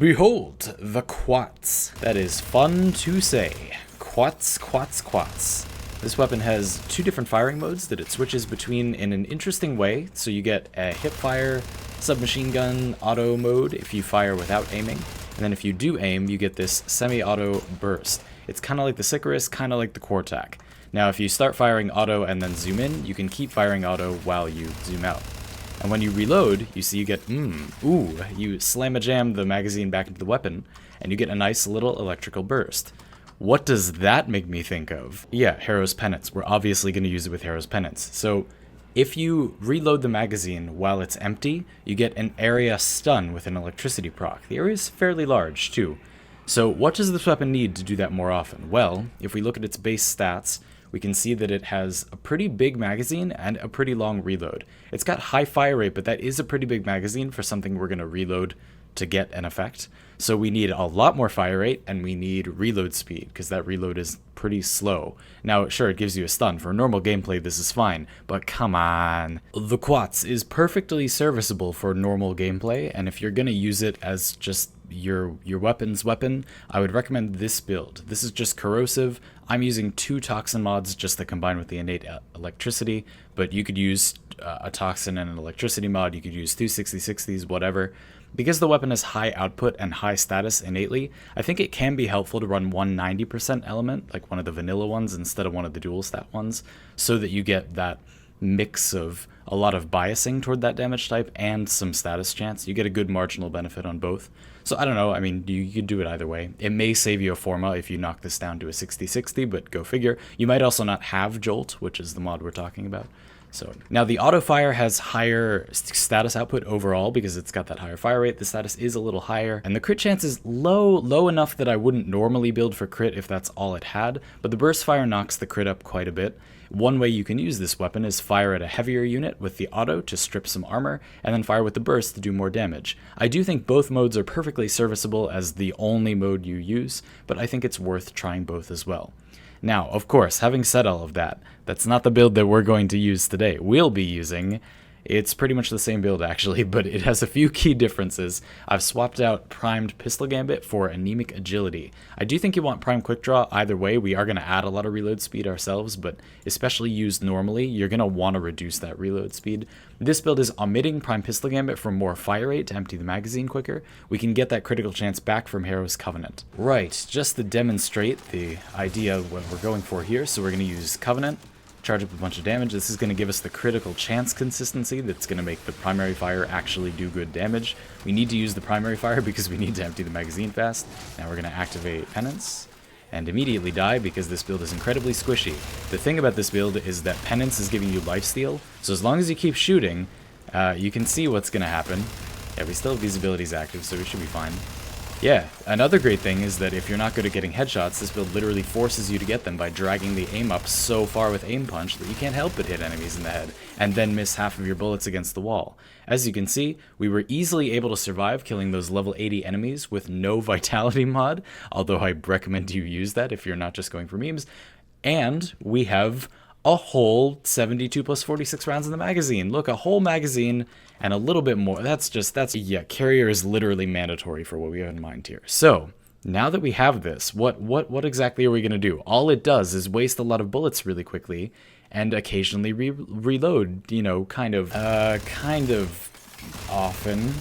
Behold, the Quatz. That is fun to say. Quatz, Quatz, Quatz. This weapon has two different firing modes that it switches between in an interesting way. So you get a hipfire, submachine gun, auto mode if you fire without aiming. And then if you do aim, you get this semi-auto burst. It's kind of like the Sicarus, kind of like the Quartac. Now if you start firing auto and then zoom in, you can keep firing auto while you zoom out. And when you reload, you see you get, you slam-a-jam the magazine back into the weapon, and you get a nice little electrical burst. What does that make me think of? Yeah, Harrow's Penance. We're obviously going to use it with Harrow's Penance. So if you reload the magazine while it's empty, you get an area stun with an electricity proc. The area is fairly large, too. So what does this weapon need to do that more often? Well, if we look at its base stats, we can see that it has a pretty big magazine and a pretty long reload. It's got high fire rate, but that is a pretty big magazine for something we're going to reload to get an effect. So we need a lot more fire rate, and we need reload speed, because that reload is pretty slow. Now, sure, it gives you a stun. For normal gameplay, this is fine, but come on. The Quatz is perfectly serviceable for normal gameplay, and if you're going to use it as just your weapon's weapon, I would recommend this build. This is just corrosive. I'm using 2 toxin mods just to combine with the innate electricity, but you could use a toxin and an electricity mod. You could use 2 60/60s, whatever. Because the weapon has high output and high status innately, I think it can be helpful to run one 90% element, like one of the vanilla ones instead of one of the dual stat ones, so that you get that mix of a lot of biasing toward that damage type and some status chance. You get a good marginal benefit on both. So I don't know, I mean, you could do it either way. It may save you a forma if you knock this down to a 60/60, but go figure. You might also not have Jolt, which is the mod we're talking about. So now the auto fire has higher status output overall because it's got that higher fire rate. The status is a little higher, and the crit chance is low enough that I wouldn't normally build for crit if that's all it had, but the burst fire knocks the crit up quite a bit. One way you can use this weapon is fire at a heavier unit with the auto to strip some armor, and then fire with the burst to do more damage. I do think both modes are perfectly serviceable as the only mode you use, but I think it's worth trying both as well. Now, of course, having said all of that, that's not the build that we're going to use today. We'll be using... It's pretty much the same build, actually, but it has a few key differences. I've swapped out Primed Pistol Gambit for Anemic Agility. I do think you want Prime Quick Draw either way. We are going to add a lot of reload speed ourselves, but especially used normally, you're going to want to reduce that reload speed. This build is omitting Prime Pistol Gambit for more fire rate to empty the magazine quicker. We can get that critical chance back from Harrow's Covenant. Right, just to demonstrate the idea of what we're going for here, so we're going to use Covenant. Charge up a bunch of damage. This is going to give us the critical chance consistency that's going to make the primary fire actually do good damage. We need to use the primary fire because we need to empty the magazine fast. Now we're going to activate Penance and immediately die because this build is incredibly squishy. The thing about this build is that Penance is giving you lifesteal, so as long as you keep shooting, you can see what's going to happen. Yeah, we still have these abilities active, so we should be fine. Yeah, another great thing is that if you're not good at getting headshots, this build literally forces you to get them by dragging the aim up so far with aim punch that you can't help but hit enemies in the head, and then miss half of your bullets against the wall. As you can see, we were easily able to survive killing those level 80 enemies with no vitality mod, although I recommend you use that if you're not just going for memes, and we have a whole 72 plus 46 rounds in the magazine. Look, a whole magazine and a little bit more. Yeah, carrier is literally mandatory for what we have in mind here. So, now that we have this, what exactly are we going to do? All it does is waste a lot of bullets really quickly and occasionally reload, you know, kind of often.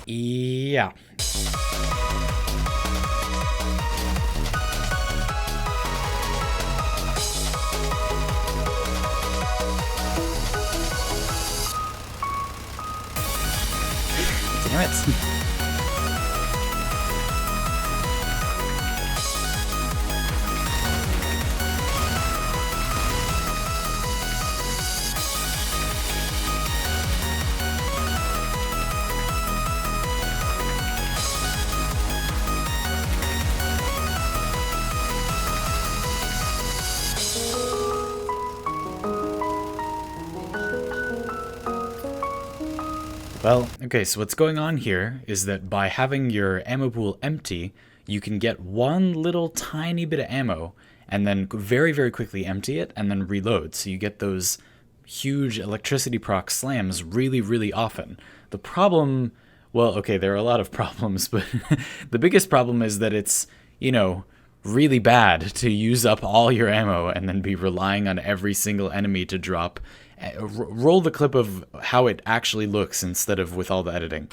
Yeah. Damn it. Well, okay, so what's going on here is that by having your ammo pool empty, you can get one little tiny bit of ammo and then very, very quickly empty it and then reload. So you get those huge electricity proc slams really, really often. The problem, well, okay, there are a lot of problems, but the biggest problem is that it's, you know, really bad to use up all your ammo and then be relying on every single enemy to drop. Roll the clip of how it actually looks instead of with all the editing.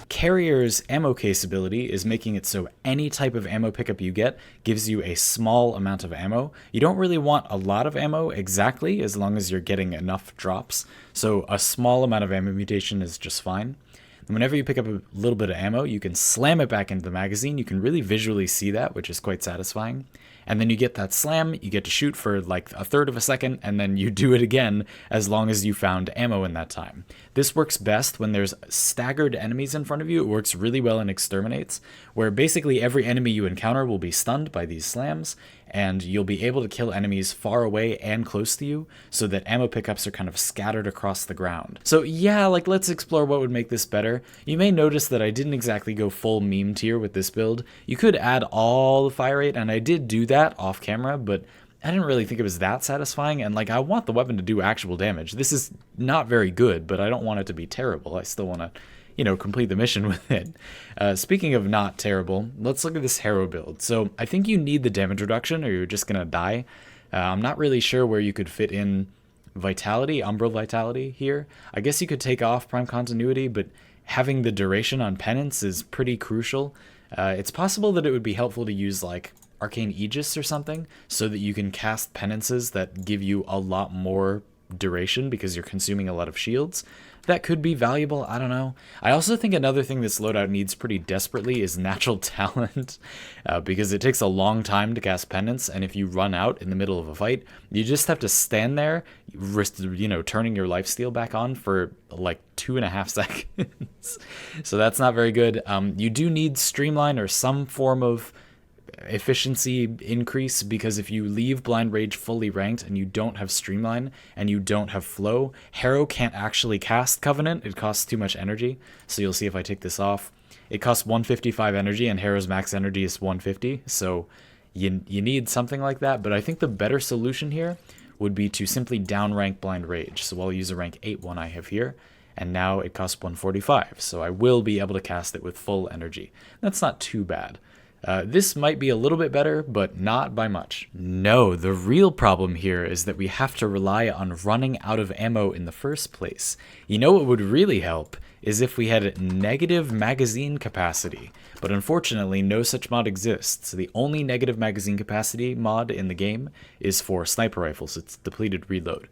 Carrier's ammo case ability is making it so any type of ammo pickup you get gives you a small amount of ammo. You don't really want a lot of ammo exactly, as long as you're getting enough drops. So a small amount of ammo mutation is just fine. And whenever you pick up a little bit of ammo, you can slam it back into the magazine. You can really visually see that, which is quite satisfying. And then you get that slam, you get to shoot for like a third of a second, and then you do it again as long as you found ammo in that time. This works best when there's staggered enemies in front of you. It works really well in Exterminates, where basically every enemy you encounter will be stunned by these slams, and you'll be able to kill enemies far away and close to you, so that ammo pickups are kind of scattered across the ground. So yeah, like, let's explore what would make this better. You may notice that I didn't exactly go full meme tier with this build. You could add all the fire rate, and I did do that off camera, but I didn't really think it was that satisfying, and like, I want the weapon to do actual damage. This is not very good, but I don't want it to be terrible. I still want to, you know, complete the mission with it. Speaking of not terrible, let's look at this Harrow build. So I think you need the damage reduction or you're just gonna die. I'm not really sure where you could fit in Vitality, Umbral Vitality here. I guess you could take off Prime Continuity, but having the duration on Penance is pretty crucial. It's possible that it would be helpful to use like Arcane Aegis or something, so that you can cast penances that give you a lot more duration because you're consuming a lot of shields. That could be valuable, I don't know. I also think another thing this loadout needs pretty desperately is natural talent, because it takes a long time to cast penance, and if you run out in the middle of a fight, you just have to stand there, you know, turning your lifesteal back on for like 2.5 seconds. So that's not very good. You do need Streamline or some form of efficiency increase, because if you leave Blind Rage fully ranked and you don't have Streamline and you don't have Flow, Harrow can't actually cast Covenant. It costs too much energy. So you'll see if I take this off, it costs 155 energy and Harrow's max energy is 150. So you need something like that. But I think the better solution here would be to simply downrank Blind Rage. So I'll use a rank 8 one I have here, and now it costs 145. So I will be able to cast it with full energy. That's not too bad. This might be a little bit better, but not by much. No, the real problem here is that we have to rely on running out of ammo in the first place. You know what would really help is if we had negative magazine capacity, but unfortunately no such mod exists. The only negative magazine capacity mod in the game is for sniper rifles. It's depleted reload.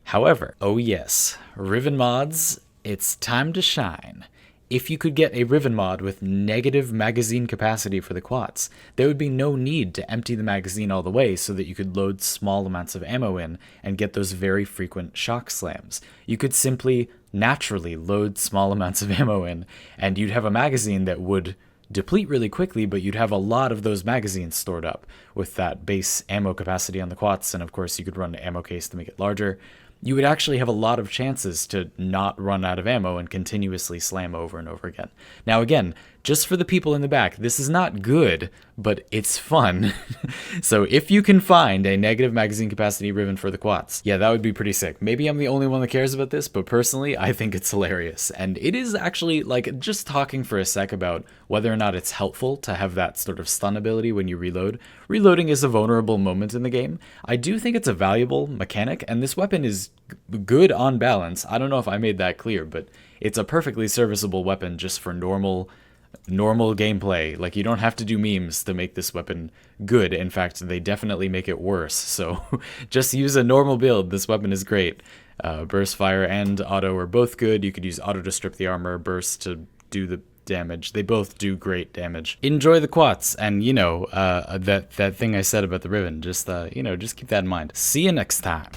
However, oh yes, Riven mods, it's time to shine. If you could get a Riven mod with negative magazine capacity for the Quatz, there would be no need to empty the magazine all the way so that you could load small amounts of ammo in and get those very frequent shock slams. You could simply naturally load small amounts of ammo in, and you'd have a magazine that would deplete really quickly, but you'd have a lot of those magazines stored up with that base ammo capacity on the Quatz, and of course you could run the ammo case to make it larger. You would actually have a lot of chances to not run out of ammo and continuously slam over and over again. Now again, just for the people in the back, this is not good, but it's fun. So if you can find a negative magazine capacity Riven for the Quatz, yeah, that would be pretty sick. Maybe I'm the only one that cares about this, but personally, I think it's hilarious. And it is actually, like, just talking for a sec about whether or not it's helpful to have that sort of stun ability when you reload. Reloading is a vulnerable moment in the game. I do think it's a valuable mechanic, and this weapon is good on balance. I don't know if I made that clear, but it's a perfectly serviceable weapon just for normal gameplay. Like, you don't have to do memes to make this weapon good. In fact, they definitely make it worse. So just use a normal build. This weapon is great. Burst fire and auto are both good. You could use auto to strip the armor, burst to do the damage. They both do great damage. Enjoy the Quatz, and you know, that thing I said about the Riven, just just keep that in mind. See you next time.